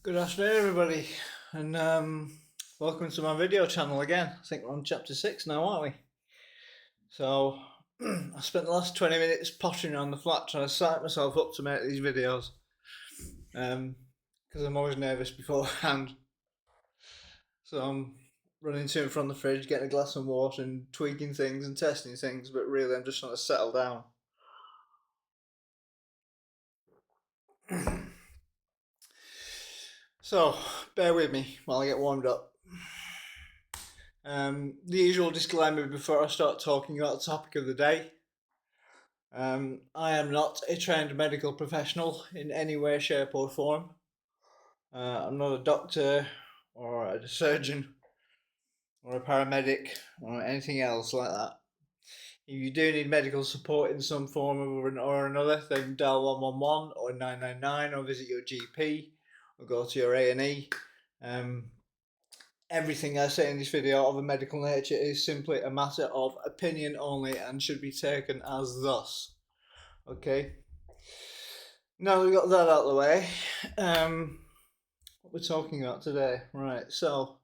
Good afternoon, everybody, and welcome to my video channel again. I think we're on chapter 6 now, aren't we? So, I spent the last 20 minutes pottering on the flat trying to psych myself up to make these videos, because I'm always nervous beforehand. So I'm running to and from the fridge, getting a glass of water and tweaking things and testing things, but really I'm just trying to settle down. So, bear with me while I get warmed up. The usual disclaimer before I start talking about the topic of the day. I am not a trained medical professional in any way, shape, or form. I'm not a doctor or a surgeon or a paramedic or anything else like that. If you do need medical support in some form or another, then dial 111 or 999 or visit your GP or go to your A&E. Everything I say in this video of a medical nature is simply a matter of opinion only and should be taken as thus. Okay. Now we've got that out of the way, what we're talking about today. Right, so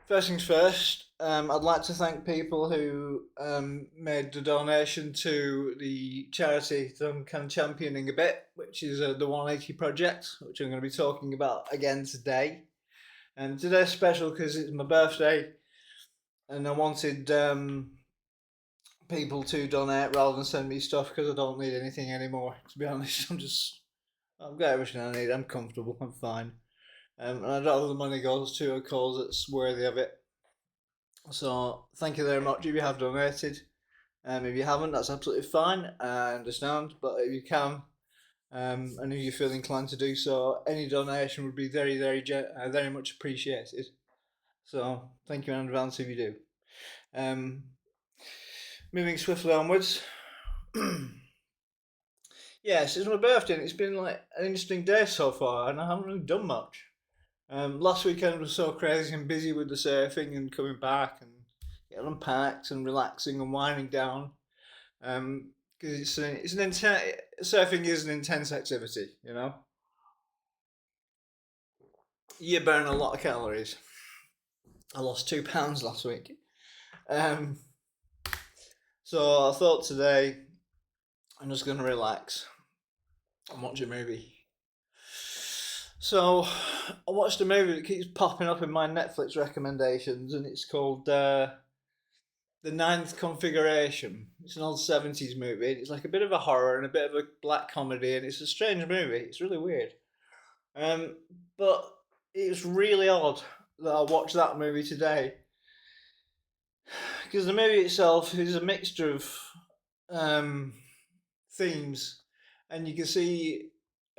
first things first, I'd like to thank people who made the donation to the charity that I'm kind of championing a bit, which is the 180 Project, which I'm going to be talking about again today. And today's special because it's my birthday, and I wanted people to donate rather than send me stuff because I don't need anything anymore. To be honest, I've got everything I need. I'm comfortable. I'm fine, and I'd rather the money goes to a cause that's worthy of it. So thank you very much if you have donated. If you haven't, that's absolutely fine. I understand, but if you can, and if you feel inclined to do so, any donation would be very much appreciated. So thank you in advance if you do. Moving swiftly onwards. Yes, it's my birthday and it's been like an interesting day so far, and I haven't really done much. Last weekend was so crazy and busy with the surfing and coming back and getting unpacked and relaxing and winding down. Because it's an intense surfing is an intense activity, you know. You burn a lot of calories. I lost 2 pounds last week. Um, so I thought today I'm just gonna relax and watch a movie. So I watched a movie that keeps popping up in my Netflix recommendations, and it's called The Ninth Configuration. It's an old 70s movie. It's like a bit of a horror and a bit of a black comedy, and it's a strange movie. It's really weird. Um, but it's really odd that I watched that movie today because the movie itself is a mixture of um, themes, and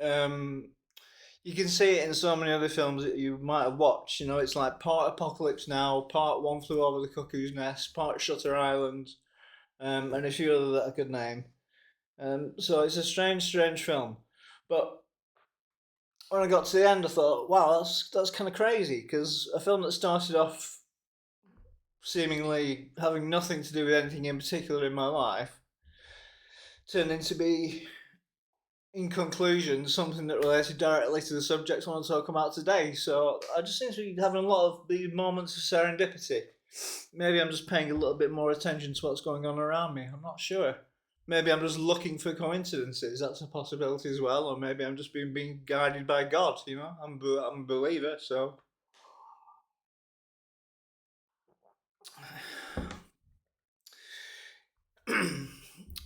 um, you can see it in so many other films that you might have watched. You know, it's like part Apocalypse Now, part One Flew Over the Cuckoo's Nest, part Shutter Island, and a few other that I could name. So it's a strange film. But when I got to the end, I thought, wow, that's kind of crazy because a film that started off seemingly having nothing to do with anything in particular in my life turned into be, in conclusion, something that related directly to the subject I want to talk about today. So I just seem to be having a lot of these moments of serendipity. Maybe I'm just paying a little bit more attention to what's going on around me. I'm not sure. Maybe I'm just looking for coincidences. That's a possibility as well. Or maybe I'm just being guided by God. You know, I'm a believer, so.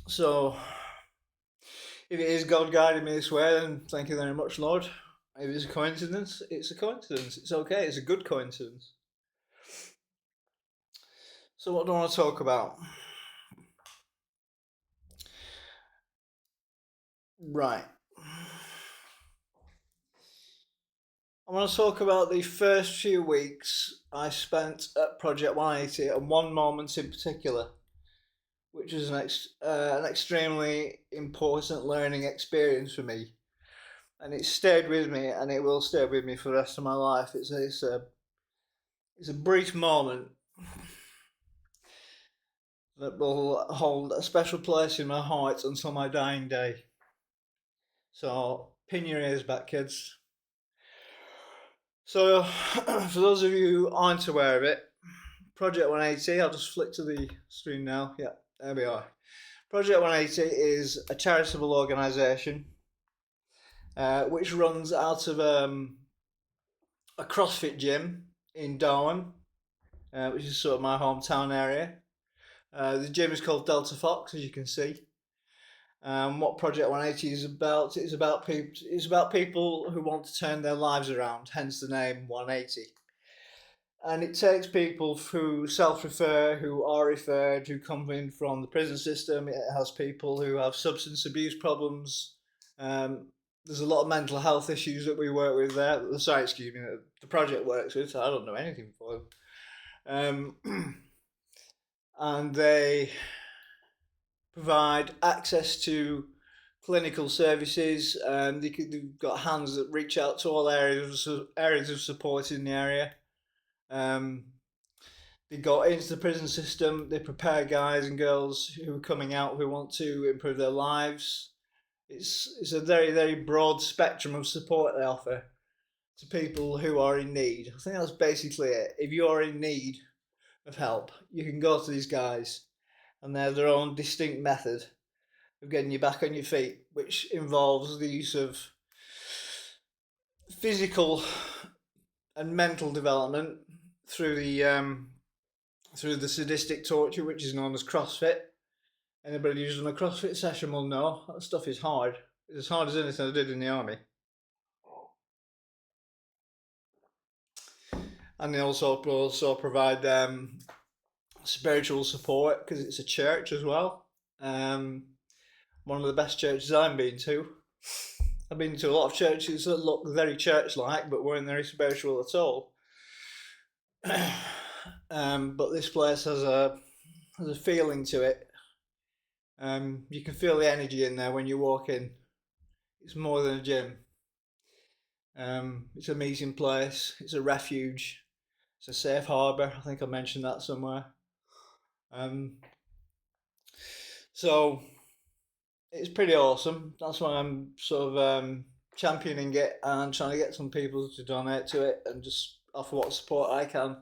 So, if it is God guiding me this way, then thank you very much, Lord. If it's a coincidence, it's a coincidence. It's okay. It's a good coincidence. So, what do I want to talk about? Right. I want to talk about the first few weeks I spent at Project 180 and one moment in particular, which is an extremely important learning experience for me. And it stayed with me and it will stay with me for the rest of my life. It's a brief moment that will hold a special place in my heart until my dying day. So, pin your ears back, kids. So, for those of you who aren't aware of it, Project 180, I'll just flick to the screen now. Yeah, there we are. Project 180 is a charitable organisation which runs out of a CrossFit gym in Darwin, which is sort of my hometown area. The gym is called Delta Fox, as you can see. What Project 180 is about? It's about people. It's about people who want to turn their lives around. Hence the name 180. And it takes people who self-refer, who are referred, who come in from the prison system. It has people who have substance abuse problems. There's a lot of mental health issues that we work with there. Sorry, excuse me. The project works with. So I don't know anything for them. And they provide access to clinical services. They've got hands that reach out to all areas of support in the area. They go into the prison system. They prepare guys and girls who are coming out who want to improve their lives. It's a very, very broad spectrum of support they offer to people who are in need. I think that's basically it. If you're in need of help, you can go to these guys, and they have their own distinct method of getting you back on your feet, which involves the use of physical and mental development through the sadistic torture, which is known as CrossFit. Anybody who's done a CrossFit session will know that stuff is hard. It's as hard as anything I did in the army. And they also provide spiritual support because it's a church as well. One of the best churches I've been to. I've been to a lot of churches that look very church-like but weren't very spiritual at all. But this place has a feeling to it. You can feel the energy in there when you walk in. It's more than a gym. It's a meeting place. It's a refuge. It's a safe harbour. I think I mentioned that somewhere. So it's pretty awesome. That's why I'm sort of championing it and trying to get some people to donate to it and just offer what support I can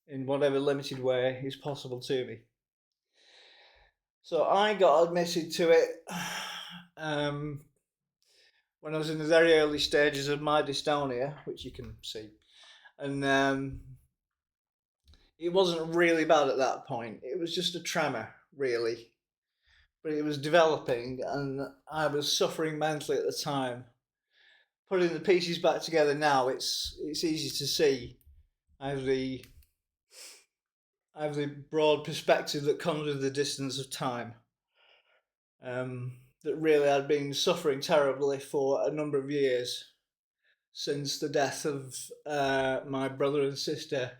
in whatever limited way is possible to me. So I got admitted to it when I was in the very early stages of my dystonia, which you can see, and it wasn't really bad at that point. It was just a tremor, really, but it was developing, and I was suffering mentally at the time. Putting the pieces back together now, it's easy to see. I have the broad perspective that comes with the distance of time. That really I'd been suffering terribly for a number of years since the death of my brother and sister,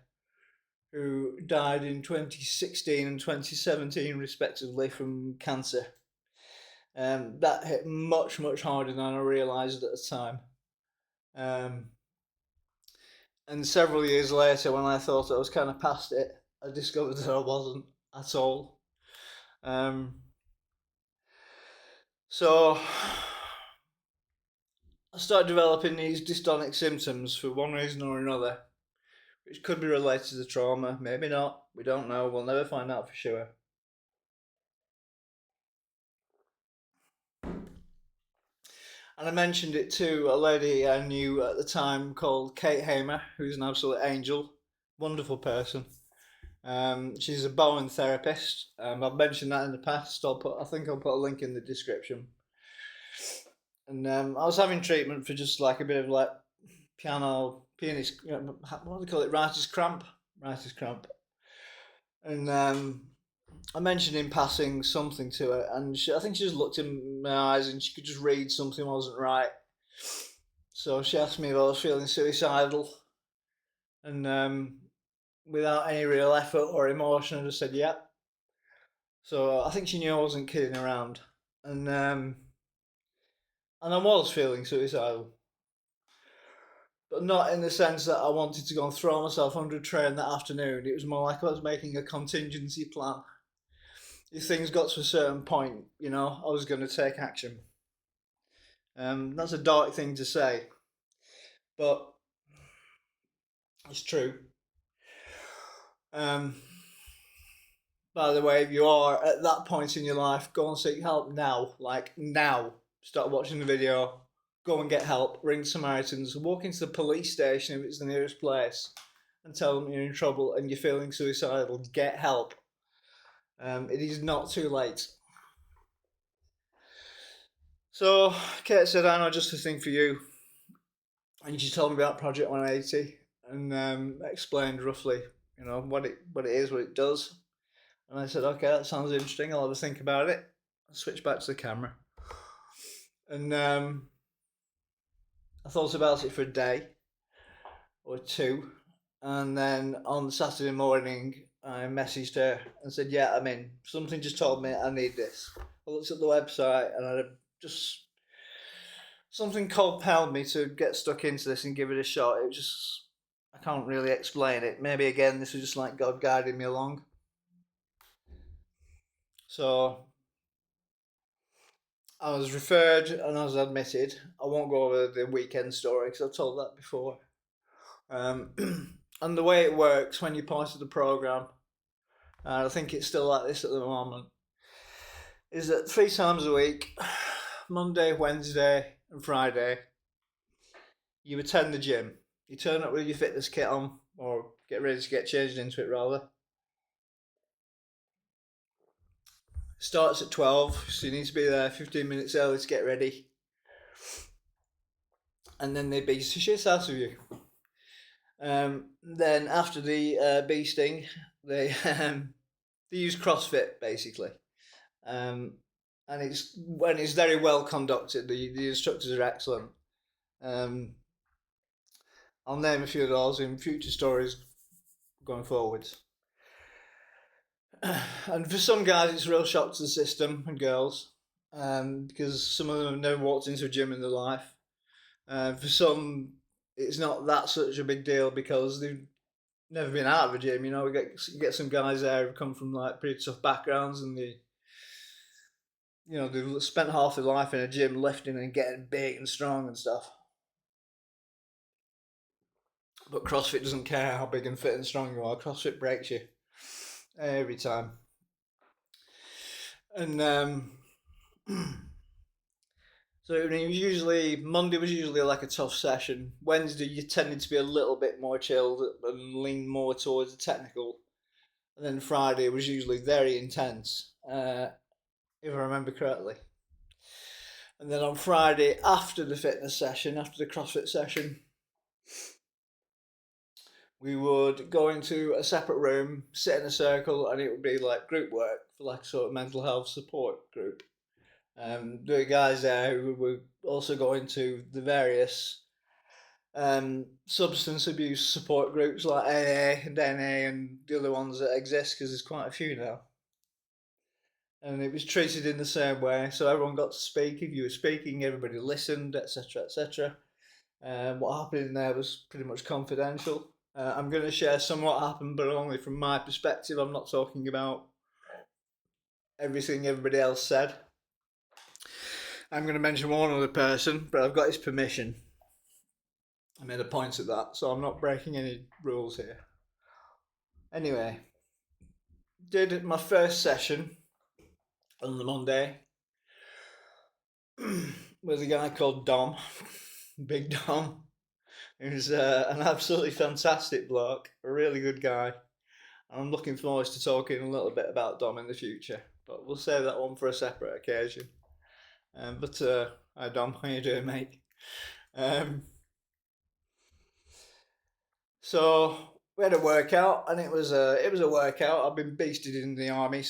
who died in 2016 and 2017 respectively from cancer. That hit much, much harder than I realised at the time. And several years later, when I thought I was kind of past it, I discovered that I wasn't at all. So I started developing these dystonic symptoms for one reason or another, which could be related to the trauma, maybe not, we don't know, we'll never find out for sure. And I mentioned it to a lady I knew at the time called Kate Hamer, who's an absolute angel, wonderful person. She's a Bowen therapist. I've mentioned that in the past. I think I'll put a link in the description. And I was having treatment for just like a bit of like pianist, what do they call it? Writer's cramp. And I mentioned in passing something to her, and I think she just looked in my eyes and she could just read something wasn't right. So she asked me if I was feeling suicidal, and without any real effort or emotion, I just said, "Yeah." So I think she knew I wasn't kidding around, and I was feeling suicidal, but not in the sense that I wanted to go and throw myself under a train that afternoon. It was more like I was making a contingency plan. If things got to a certain point, I was going to take action. That's a dark thing to say, but It's true. By the way, if you are at that point in your life, go and seek help now. Like now. Start watching the video. Go and get help. Ring Samaritans. Walk into the police station if it's the nearest place, and tell them you're in trouble and you're feeling suicidal. Get help. It is not too late. So Kate said, "I know just the thing for you," and she told me about Project 180 and explained roughly, what it is, what it does. And I said, "Okay, that sounds interesting. I'll have a think about it." I switched back to the camera, and I thought about it for a day or two, and then on Saturday morning, I messaged her and said, "Yeah, I'm in. Something just told me I need this." I looked at the website and I just something compelled me to get stuck into this and give it a shot. It was just, I can't really explain it. Maybe again, this was just like God guiding me along. So I was referred and I was admitted. I won't go over the weekend story because I've told that before. And the way it works when you're part of the program, and I think it's still like this at the moment, is that 3 times a week, Monday, Wednesday, and Friday, you attend the gym. You turn up with your fitness kit on, or get ready to get changed into it rather. Starts at 12, so you need to be there 15 minutes early to get ready. And then they beat the shit out of you. Then after the beasting, they use CrossFit basically, and it's very well conducted. The instructors are excellent. I'll name a few of those in future stories going forwards. And for some guys, it's a real shock to the system, and girls, because some of them have never walked into a gym in their life. For some, it's not that such a big deal because they've never been out of a gym. We get some guys there who come from like pretty tough backgrounds, and they've spent half their life in a gym lifting and getting big and strong and stuff. But CrossFit doesn't care how big and fit and strong you are. CrossFit breaks you every time. And so usually Monday was usually like a tough session. Wednesday you tended to be a little bit more chilled and lean more towards the technical. And then Friday was usually very intense, if I remember correctly. And then on Friday, after the fitness session, after the CrossFit session, we would go into a separate room, sit in a circle, and it would be like group work for like a sort of mental health support group. There are guys there who were also going to the various substance abuse support groups like AA and NA and the other ones that exist because there's quite a few now. And it was treated in the same way, so everyone got to speak. If you were speaking, everybody listened, etc., etc. What happened in there was pretty much confidential. I'm going to share some what happened, but only from my perspective. I'm not talking about everything everybody else said. I'm going to mention one other person, but I've got his permission. I made a point of that, so I'm not breaking any rules here. Anyway, did my first session on the Monday with a guy called Dom, Big Dom. He was an absolutely fantastic bloke, a really good guy. I'm looking forward to talking a little bit about Dom in the future, but we'll save that one for a separate occasion. Hi Dom, how you doing, mate? So we had a workout, and it was a workout. I've been beasted in the army,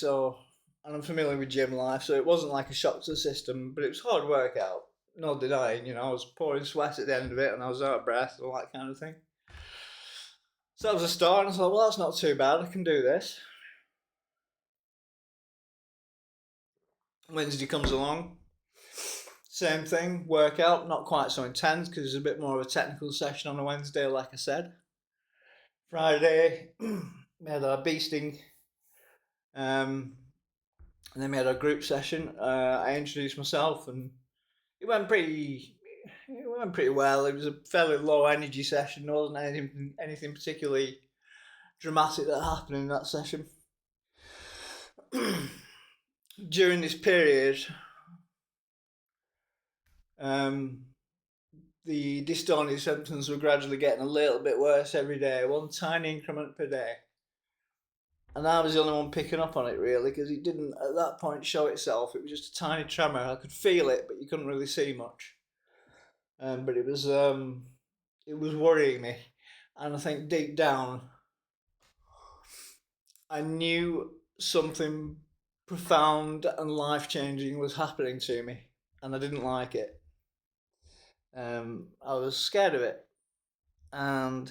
and I'm familiar with gym life, so it wasn't like a shock to the system, but it was a hard workout. No denying, I was pouring sweat at the end of it, and I was out of breath, and all that kind of thing. So that was a start, and I thought, well, that's not too bad. I can do this. Wednesday comes along, same thing, workout, not quite so intense because it's a bit more of a technical session on a Wednesday, like I said. Friday, we had our beasting, and then we had our group session. I introduced myself, and it went pretty. it went pretty well. It was a fairly low energy session. There wasn't anything particularly dramatic that happened in that session. During this period, the dystonia symptoms were gradually getting a little bit worse every day, one tiny increment per day. And I was the only one picking up on it, really, because it didn't at that point show itself. It was just a tiny tremor. I could feel it, but you couldn't really see much. But it was worrying me, and I think deep down, I knew something profound and life-changing was happening to me, and I didn't like it. I was scared of it, and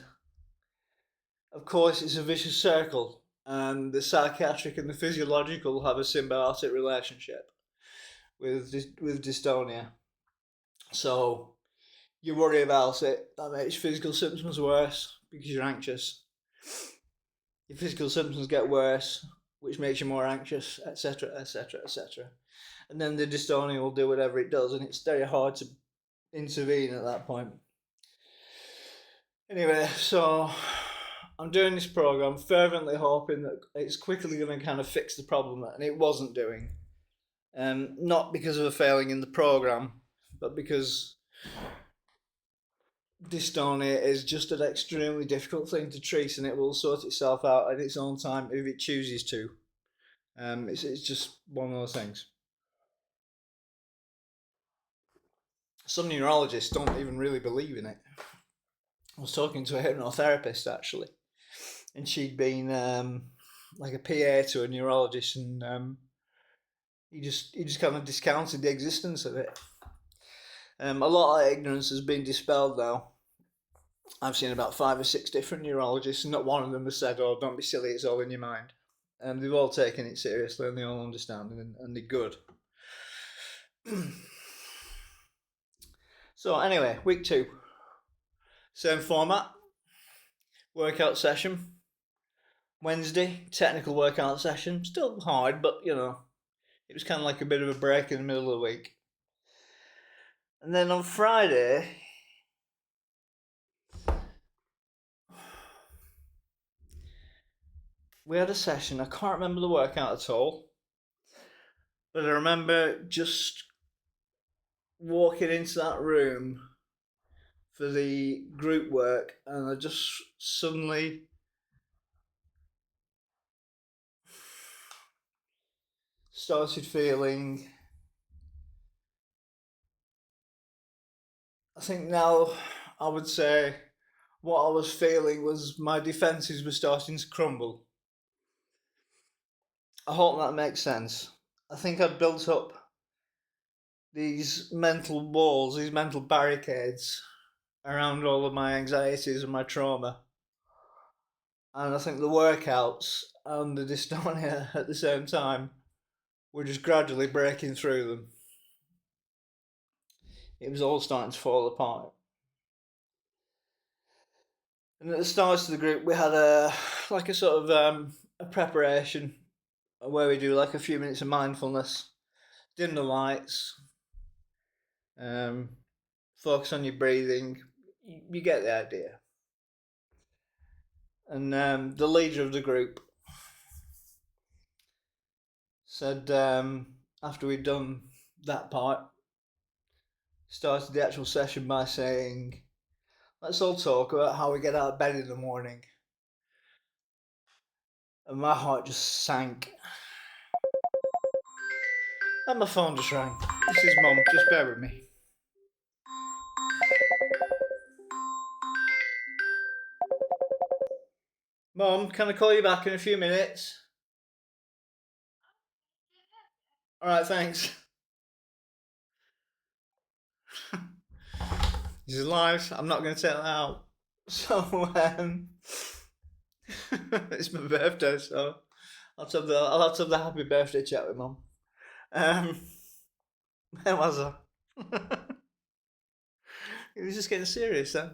of course, it's a vicious circle. And the psychiatric and the physiological have a symbiotic relationship with dystonia. So you worry about it, that makes physical symptoms worse because you're anxious. Your physical symptoms get worse, which makes you more anxious, etc., etc., etc. And then the dystonia will do whatever it does, and it's very hard to intervene at that point. Anyway, so I'm doing this program fervently hoping that it's quickly going to kind of fix the problem, and it wasn't doing. Not because of a failing in the program, but because dystonia is just an extremely difficult thing to treat, and it will sort itself out at its own time if it chooses to. It's just one of those things. Some neurologists don't even really believe in it. I was talking to a hypnotherapist actually, and she'd been like a PA to a neurologist, and he just kind of discounted the existence of it. A lot of ignorance has been dispelled now. I've seen about 5 or 6 different neurologists, and not one of them has said, "Oh, don't be silly, it's all in your mind." They've all taken it seriously, and they all understand, and they're good. So anyway, week 2, same format, workout session. Wednesday, technical workout session, still hard, but you know, it was kind of like a bit of a break in the middle of the week. And then on Friday, we had a session. I can't remember the workout at all, but I remember just walking into that room for the group work, and I just suddenly started feeling, I think now I would say what I was feeling was my defences were starting to crumble. I hope that makes sense. I think I'd built up these mental walls, these mental barricades around all of my anxieties and my trauma. And I think the workouts and the dystonia at the same time were just gradually breaking through them. It was all starting to fall apart. And at the start of the group, we had a sort of a preparation where we do like a few minutes of mindfulness, dim the lights, focus on your breathing. You get the idea. And the leader of the group said, after we'd done that part, started the actual session by saying, "Let's all talk about how we get out of bed in the morning." And my heart just sank. And my phone just rang. This is Mum, just bear with me. Mum, can I call you back in a few minutes? Alright, thanks. This is live, I'm not going to take that out. So, it's my birthday, so I'll have to have the happy birthday chat with Mum. Where was I? It was just getting serious then.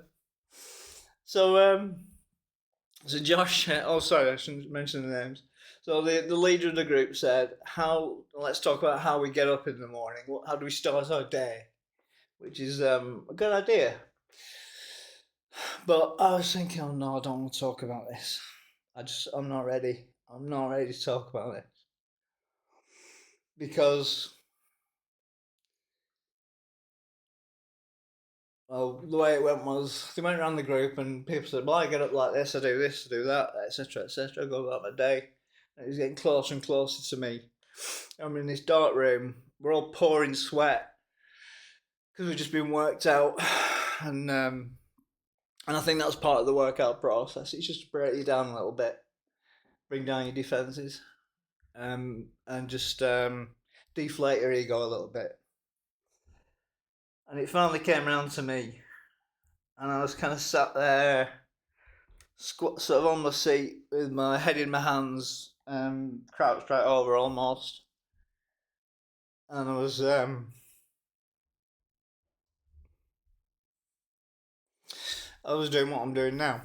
So Josh, oh sorry, I shouldn't mention the names. So the leader of the group said, let's talk about how we get up in the morning. How do we start our day? which is a good idea. But I was thinking, oh no, I don't want to talk about this. I'm not ready. I'm not ready to talk about it. Because, well, the way it went was they went around the group and people said, well, I get up like this, I do that, etc., etc., go about my day. And it was getting closer and closer to me. I'm in this dark room, we're all pouring sweat because we've just been worked out. And I think that's part of the workout process. It's just to break you down a little bit, bring down your defenses, and just deflate your ego a little bit. And it finally came around to me, and I was kind of sat there, sort of on my seat with my head in my hands, crouched right over almost, and I was doing what I'm doing now.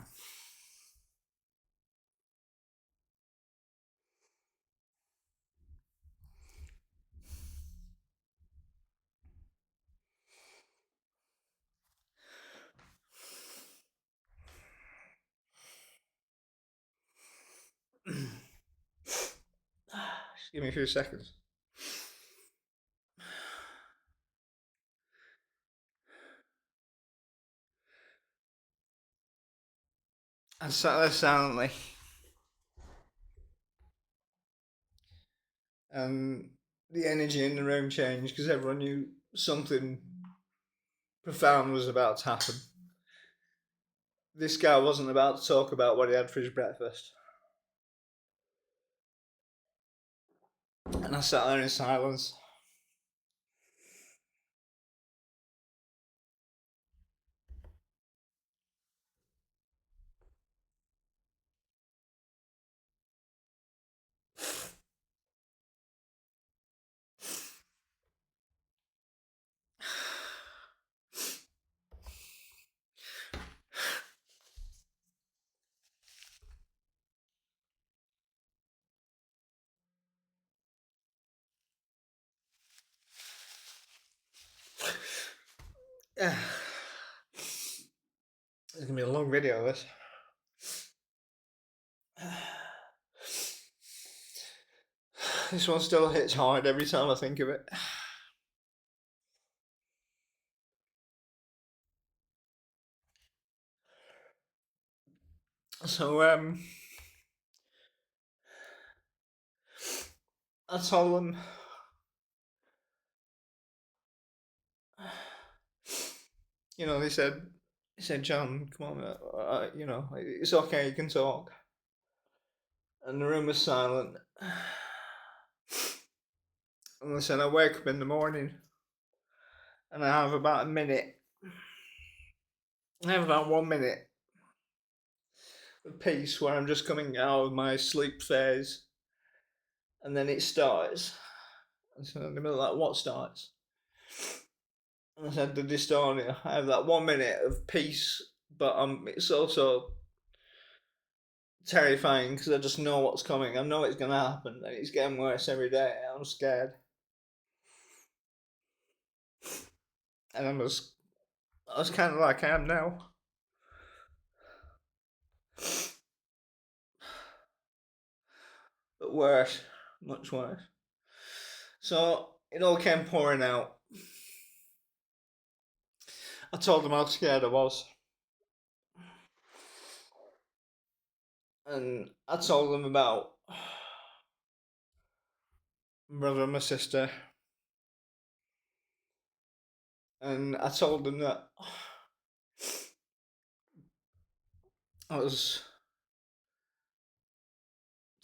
Just give me a few seconds. I sat there silently, and the energy in the room changed because everyone knew something profound was about to happen. This guy wasn't about to talk about what he had for his breakfast. And I sat there in silence. It's gonna be a long video, this. This one still hits hard every time I think of it. So, I told them, they said, John, come on, it's okay, you can talk. And the room was silent. And they said, I wake up in the morning and I have about 1 minute. I have about 1 minute of peace where I'm just coming out of my sleep phase. And then it starts. And so in the middle of that, what starts? And I said, the dystonia. I have that 1 minute of peace, but it's also terrifying because I just know what's coming. I know it's going to happen, and it's getting worse every day. I'm scared. And I was kind of like I am now. But worse, much worse. So it all came pouring out. I told them how scared I was. And I told them about my brother and my sister. And I told them that I was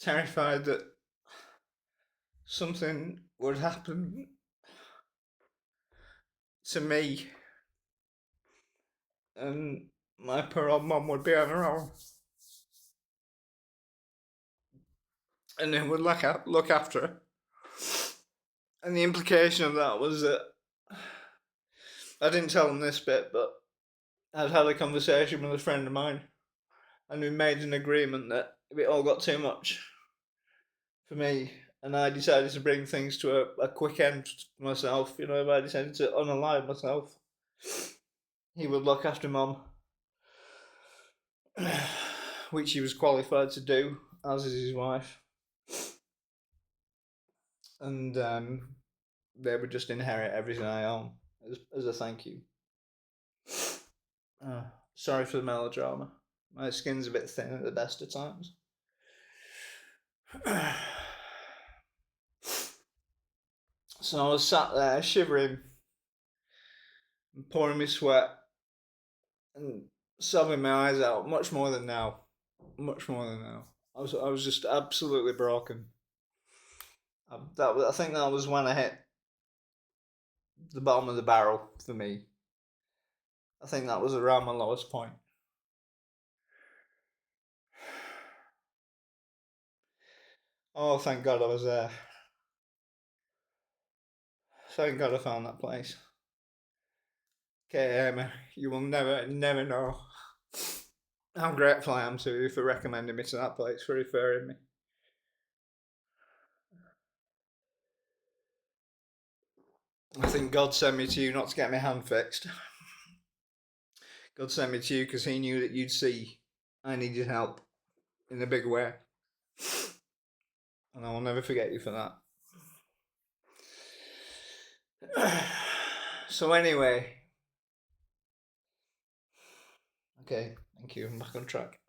terrified that something would happen to me and my poor old mum would be on her own. And they would look after her. And the implication of that was that I didn't tell them this bit, but I'd had a conversation with a friend of mine, and we made an agreement that if it all got too much for me, and I decided to bring things to a quick end myself, if I decided to unalive myself, He would look after Mum, which he was qualified to do, as is his wife. And they would just inherit everything I own as a thank you. Sorry for the melodrama. My skin's a bit thin at the best of times. So I was sat there shivering and pouring me sweat and sobbing my eyes out, much more than now. Much more than now. I was just absolutely broken. I think that was when I hit the bottom of the barrel for me. I think that was around my lowest point. Oh, thank God I was there. Thank God I found that place. Okay, Emma, you will never know how grateful I am to you for recommending me to that place, for referring me. I think God sent me to you not to get my hand fixed. God sent me to you because he knew that you'd see I needed help in a big way. And I will never forget you for that. So anyway. Okay, thank you. I'm back on track.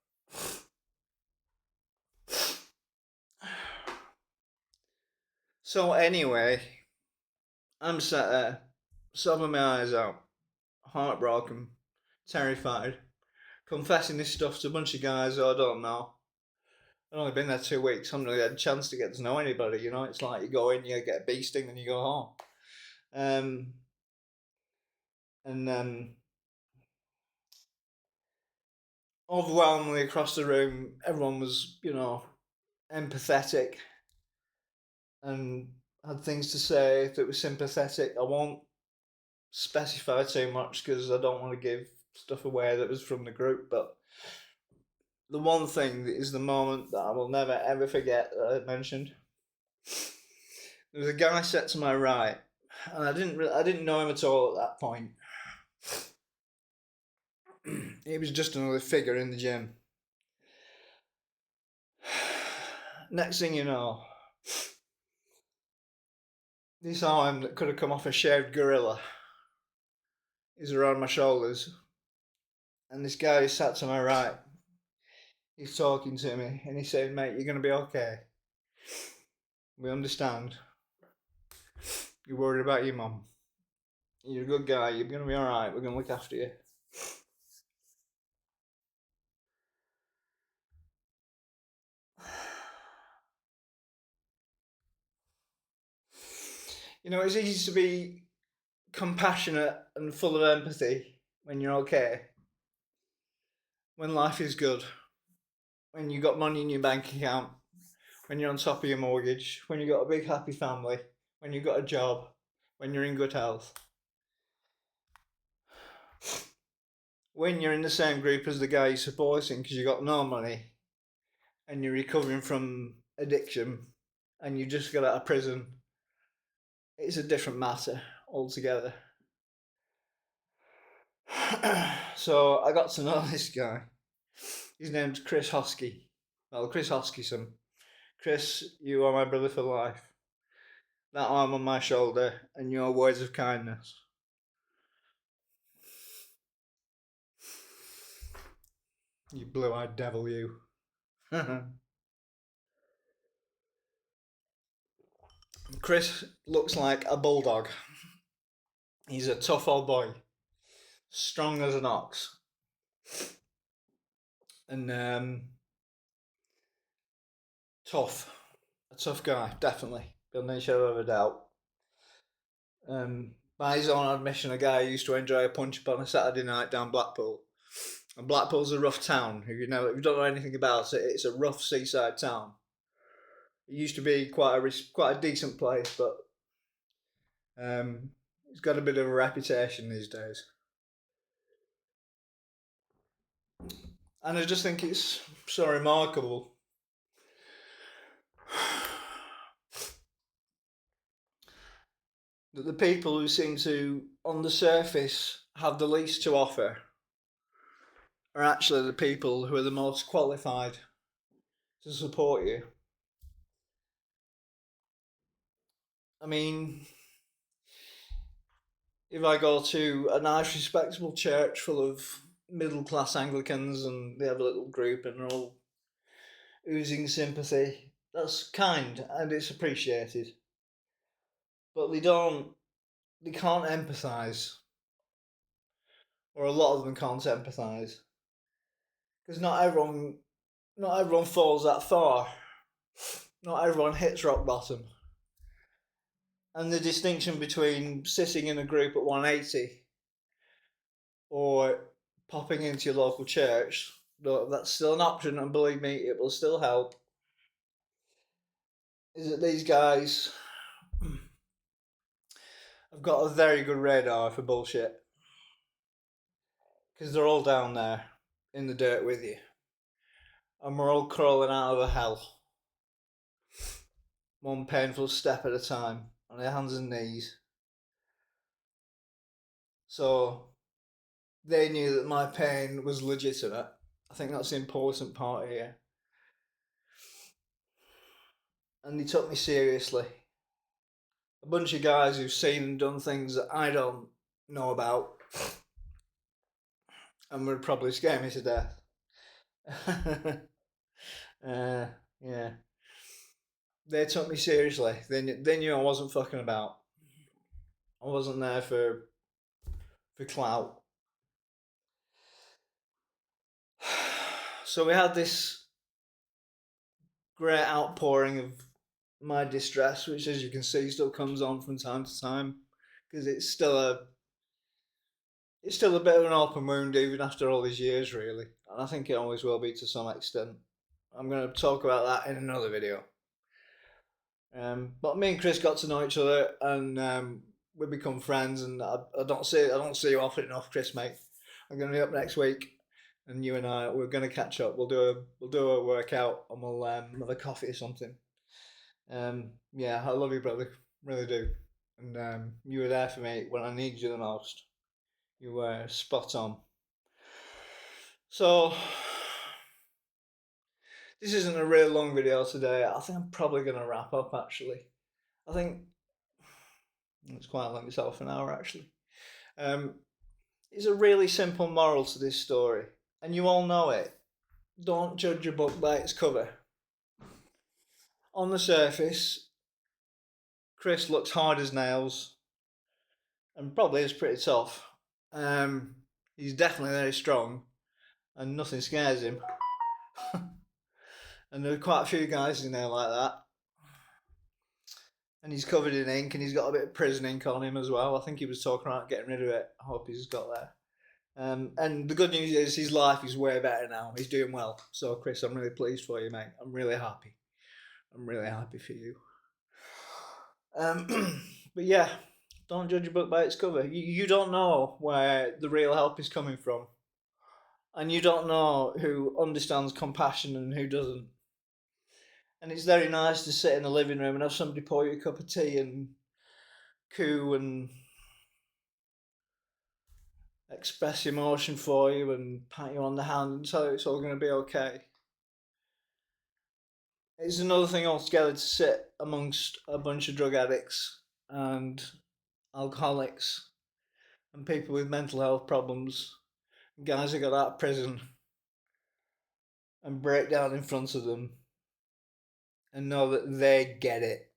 So anyway, I'm sat there, sobbing my eyes out, heartbroken, terrified, confessing this stuff to a bunch of guys who I don't know. I've only been there 2 weeks. I haven't really had a chance to get to know anybody. You know, it's like you go in, you get a bee sting, then you go home. And overwhelmingly across the room, everyone was, empathetic and had things to say that were sympathetic. I won't specify too much because I don't want to give stuff away that was from the group, but the one thing that is the moment that I will never ever forget that I mentioned. There was a guy sat to my right, and I didn't know him at all at that point. He was just another figure in the gym. Next thing you know, this arm that could have come off a shaved gorilla is around my shoulders, and this guy who sat to my right, he's talking to me, and he's saying, "Mate, you're gonna be okay. We understand. You're worried about your mum. You're a good guy. You're gonna be all right. We're gonna look after you." You know, it's easy to be compassionate and full of empathy when you're okay. When life is good. When you've got money in your bank account. When you're on top of your mortgage. When you've got a big happy family. When you've got a job. When you're in good health. When you're in the same group as the guy you're supporting because you've got no money and you're recovering from addiction and you just got out of prison, it's a different matter altogether. So I got to know this guy. His name's Chris Hosky. Well, Chris Hoskyson. Chris, you are my brother for life. That arm on my shoulder and your words of kindness. You blue-eyed devil, you. Chris looks like a bulldog. He's a tough old boy. Strong as an ox. And tough. A tough guy, definitely. Beyond no shadow of a doubt. By his own admission, a guy who used to enjoy a punch up on a Saturday night down Blackpool. And Blackpool's a rough town. If you don't know anything about it, it's a rough seaside town. It used to be quite a decent place, but it's got a bit of a reputation these days. And I just think it's so remarkable that the people who seem to, on the surface, have the least to offer are actually the people who are the most qualified to support you. I mean, if I go to a nice, respectable church full of middle class Anglicans and they have a little group and they're all oozing sympathy, that's kind and it's appreciated. But they can't empathise, or a lot of them can't empathise, because not everyone falls that far. Not everyone hits rock bottom. And the distinction between sitting in a group at 180 or popping into your local church, that's still an option, and believe me, it will still help. Is that these guys have got a very good radar for bullshit, because they're all down there in the dirt with you, and we're all crawling out of a hell, one painful step at a time, on our hands and knees. So they knew that my pain was legitimate. I think that's the important part here. And they took me seriously. A bunch of guys who've seen and done things that I don't know about, and would probably scare me to death. Yeah. They took me seriously. They knew I wasn't fucking about. I wasn't there for clout. So we had this great outpouring of my distress, which, as you can see, still comes on from time to time, because it's still a bit of an open wound even after all these years, really, and I think it always will be to some extent. I'm going to talk about that in another video. But me and Chris got to know each other, and we become friends. And I don't see you often enough, Chris, mate. I'm going to be up next week, and you and we're going to catch up. We'll do a workout, and we'll have a coffee or something. Yeah, I love you, brother, really do. And you were there for me when I needed you the most. You were spot on. So this isn't a real long video today. I think I'm probably going to wrap up, actually. I think it's quite long. It's half an hour, actually. It's a really simple moral to this story, and you all know it. Don't judge a book by its cover. On the surface, Chris looks hard as nails and probably is pretty tough. He's definitely very strong and nothing scares him. And there are quite a few guys in there like that. And he's covered in ink, and he's got a bit of prison ink on him as well. I think he was talking about getting rid of it. I hope he's got that. And the good news is his life is way better now. He's doing well. So, Chris, I'm really pleased for you, mate. I'm really happy. I'm really happy for you. But yeah, don't judge a book by its cover. You don't know where the real help is coming from. And you don't know who understands compassion and who doesn't. And it's very nice to sit in the living room and have somebody pour you a cup of tea and coo and express emotion for you and pat you on the hand and tell you it's all going to be okay. It's another thing altogether to sit amongst a bunch of drug addicts and alcoholics and people with mental health problems, guys who got out of prison, and break down in front of them and know that they get it.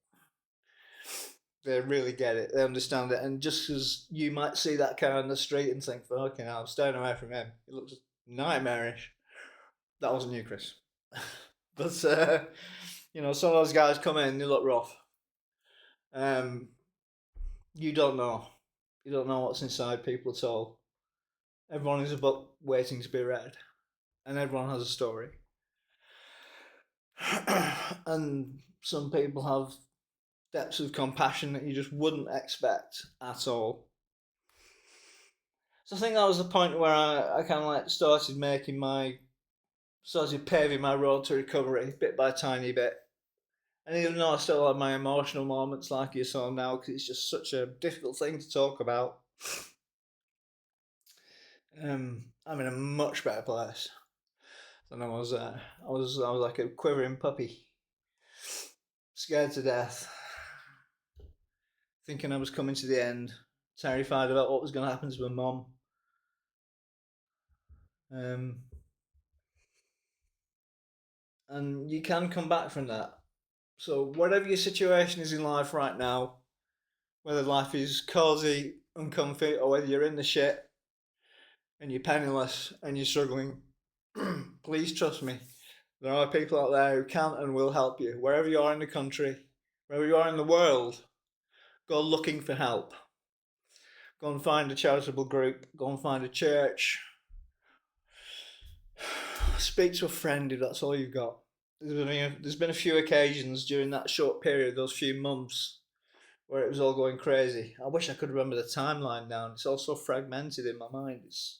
They really get it. They understand it. And just as you might see that car on the street and think, fucking hell, I'm staying away from him. It looks nightmarish. That wasn't you, Chris. But, some of those guys come in, they look rough. You don't know. You don't know what's inside people at all. Everyone is a book waiting to be read. And everyone has a story. And some people have depths of compassion that you just wouldn't expect at all. So I think that was the point where I kind of started paving my road to recovery bit by tiny bit. And even though I still have my emotional moments like you saw now, because it's just such a difficult thing to talk about, I'm in a much better place than I was. I was like a quivering puppy, scared to death, thinking I was coming to the end, terrified about what was going to happen to my mum. Um, and you can come back from that. So whatever your situation is in life right now, whether life is cosy, uncomfy, or whether you're in the shit and you're penniless and you're struggling, please trust me. There are people out there who can and will help you. Wherever you are in the country, wherever you are in the world, go looking for help. Go and find a charitable group. Go and find a church. Speak to a friend if that's all you've got. There's been a few occasions during that short period, those few months, where it was all going crazy. I wish I could remember the timeline now. It's all so fragmented in my mind. It's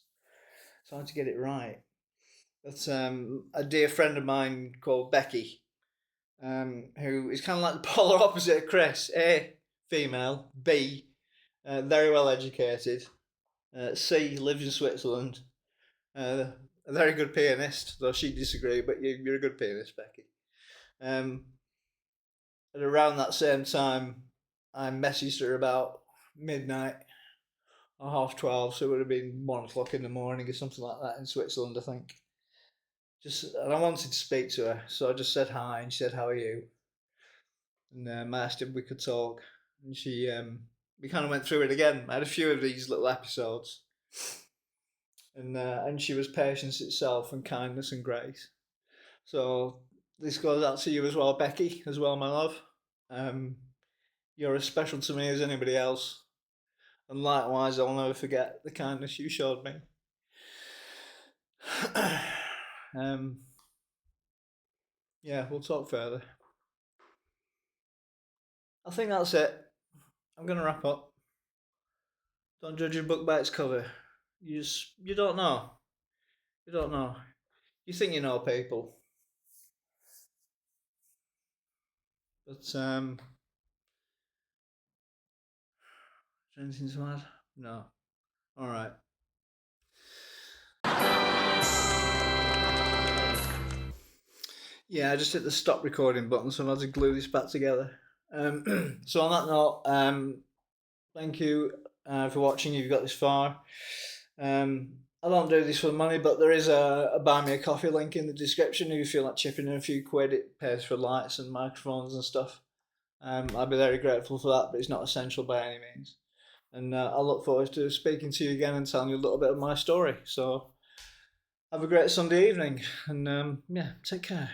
hard to get it right. But a dear friend of mine called Becky, who is kind of like the polar opposite of Chris. A, female. B, very well educated. C, lives in Switzerland. A very good pianist, though she'd disagree, but you're a good pianist, Becky. And around that same time, I messaged her about midnight or 12:30, so it would have been 1 o'clock in the morning or something like that in Switzerland, I think. And I wanted to speak to her, so I just said hi, and she said, "How are you?" And I asked if we could talk, and we kind of went through it again. I had a few of these little episodes, and she was patience itself and kindness and grace. So this goes out to you as well, Becky, as well, my love. Um, you're as special to me as anybody else, and likewise, I'll never forget the kindness you showed me. um, yeah, we'll talk further. I think that's it. I'm gonna wrap up. Don't judge a book by its cover. You don't know. You don't know. You think you know people, but is there anything to add? No. All right. Yeah, I just hit the stop recording button, so I'm going to glue this back together. So on that note, thank you for watching. You've got this far. I don't do this for money, but there is a buy me a coffee link in the description. If you feel like chipping in a few quid, it pays for lights and microphones and stuff. I'd be very grateful for that, but it's not essential by any means. And I look forward to speaking to you again and telling you a little bit of my story. So have a great Sunday evening, and yeah, take care.